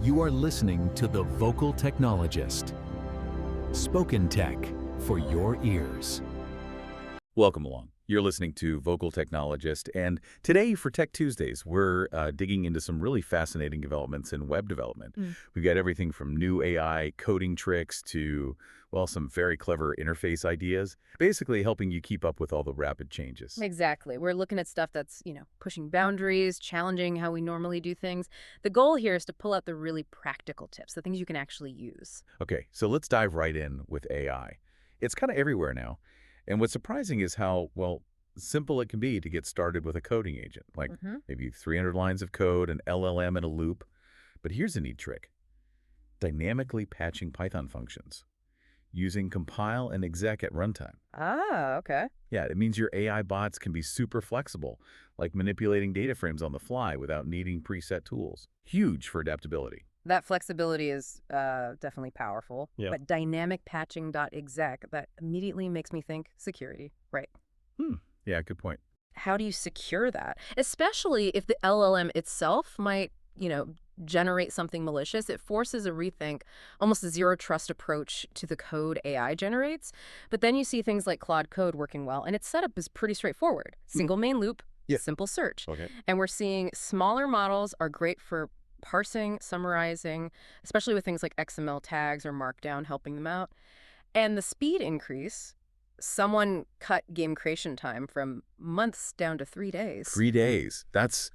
You are listening to the Vocal Technologist. Spoken tech for your ears. Welcome along. You're listening to Vocal Technologist, and today for Tech Tuesdays, we're digging into some really fascinating developments in web development. We've got everything from new AI coding tricks to, well, some very clever interface ideas, basically helping you keep up with all the rapid changes. Exactly. We're looking at stuff that's, pushing boundaries, challenging how we normally do things. The goal here is to pull out the really practical tips, the things you can actually use. Okay, so let's dive right in with AI. It's kind of everywhere now. And what's surprising is how, well, simple it can be to get started with a coding agent, like maybe 300 lines of code, an LLM in a loop. But here's a neat trick. Dynamically patching Python functions using compile and exec at runtime. Ah, okay. Yeah, it means your AI bots can be super flexible, like manipulating data frames on the fly without needing preset tools. Huge for adaptability. That flexibility is definitely powerful. Yeah. But dynamic patching.exec, that immediately makes me think security, right? Yeah, good point. How do you secure that? Especially if the LLM itself might, generate something malicious. It forces a rethink, almost a zero trust approach to the code AI generates. But then you see things like Claude Code working well, and its setup is pretty straightforward. Single main loop, simple search. Okay. And we're seeing smaller models are great for parsing, summarizing, especially with things like XML tags or Markdown helping them out. And the speed increase, someone cut game creation time from months down to 3 days. 3 days. That's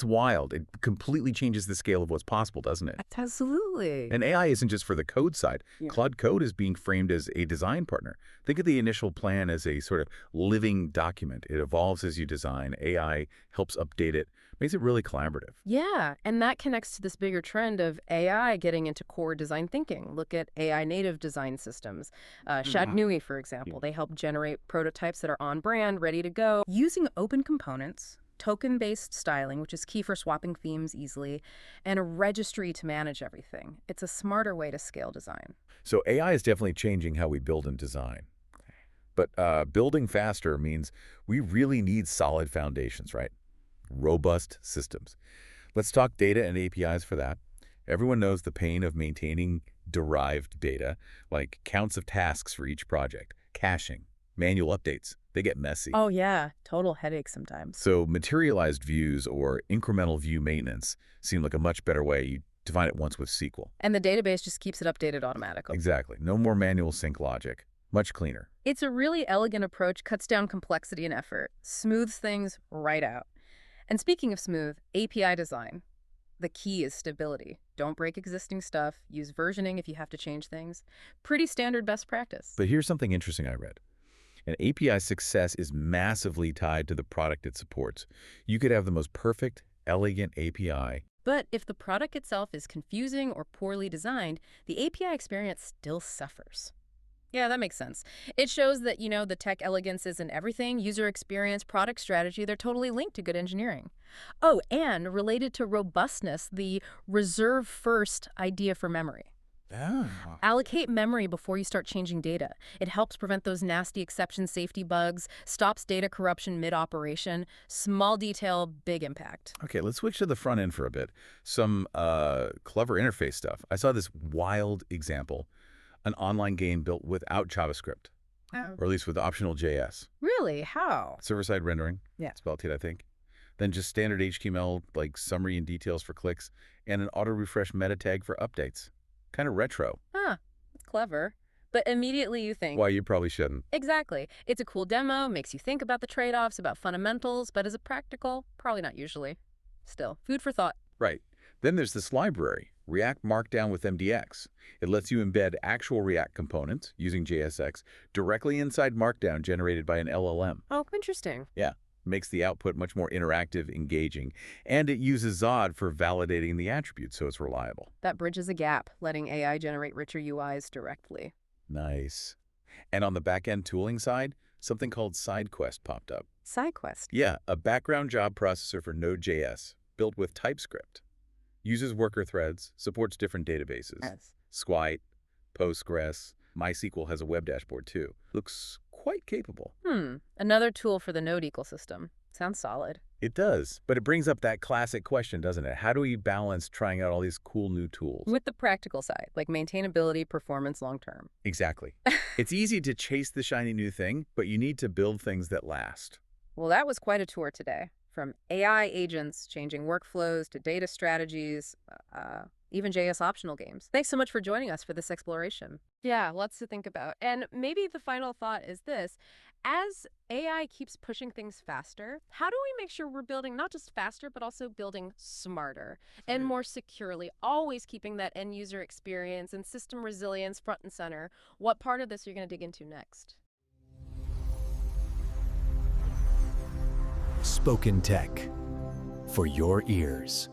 wild. It completely changes the scale of what's possible, doesn't it? Absolutely. And AI isn't just for the code side. Yeah. Claude Code is being framed as a design partner. Think of the initial plan as a sort of living document. It evolves as you design. AI helps update it, makes it really collaborative. Yeah, and that connects to this bigger trend of AI getting into core design thinking. Look at AI native design systems. Shadnui, for example, they help generate prototypes that are on brand, ready to go. Using open components, token-based styling, which is key for swapping themes easily, and a registry to manage everything. It's a smarter way to scale design. So AI is definitely changing how we build and design. But building faster means we really need solid foundations, right? Robust systems. Let's talk data and APIs for that. Everyone knows the pain of maintaining derived data, like counts of tasks for each project, caching, manual updates. They get messy. Oh yeah, total headache sometimes. So materialized views or incremental view maintenance seem like a much better way. You define it once with SQL. And the database just keeps it updated automatically. Exactly. No more manual sync logic. Much cleaner. It's a really elegant approach, cuts down complexity and effort, smooths things right out. And speaking of smooth, API design. The key is stability. Don't break existing stuff. Use versioning if you have to change things. Pretty standard best practice. But here's something interesting I read. An API success is massively tied to the product it supports. You could have the most perfect, elegant API. But if the product itself is confusing or poorly designed, the API experience still suffers. Yeah, that makes sense. It shows that, the tech elegance isn't everything. User experience, product strategy, they're totally linked to good engineering. Oh, and related to robustness, the reserve first idea for memory. Allocate memory before you start changing data. It helps prevent those nasty exception safety bugs, stops data corruption mid-operation. Small detail, big impact. Okay, let's switch to the front end for a bit. Some clever interface stuff. I saw this wild example. An online game built without JavaScript, or at least with optional JS. Really? How? Server-side rendering. Yeah. Spelled it, I think. Then just standard HTML, like summary and details for clicks, and an auto-refresh meta tag for updates. Kind of retro. That's clever. But immediately you think... Why you probably shouldn't. Exactly. It's a cool demo, makes you think about the trade-offs, about fundamentals, but is it practical? Probably not usually. Still, food for thought. Right. Then there's this library, react-markdown-with-mdx. It lets you embed actual React components using JSX directly inside Markdown generated by an LLM. Oh, interesting. Yeah. Makes the output much more interactive, engaging, and it uses Zod for validating the attributes so it's reliable. That bridges a gap, letting AI generate richer UIs directly. Nice. And on the back-end tooling side, something called SideQuest popped up. SideQuest. Yeah, a background job processor for Node.js, built with TypeScript. Uses worker threads, supports different databases. Yes. Squite, Postgres, MySQL has a web dashboard too. Looks quite capable. Another tool for the Node ecosystem. Sounds solid. It does, but it brings up that classic question, doesn't it? How do we balance trying out all these cool new tools? With the practical side, like maintainability, performance long term. Exactly. It's easy to chase the shiny new thing, but you need to build things that last. Well, that was quite a tour today. From AI agents changing workflows to data strategies, even JS optional games. Thanks so much for joining us for this exploration. Yeah, lots to think about. And maybe the final thought is this. As AI keeps pushing things faster, how do we make sure we're building not just faster, but also building smarter and more securely, always keeping that end user experience and system resilience front and center? What part of this are you going to dig into next? Spoken Tech for your ears.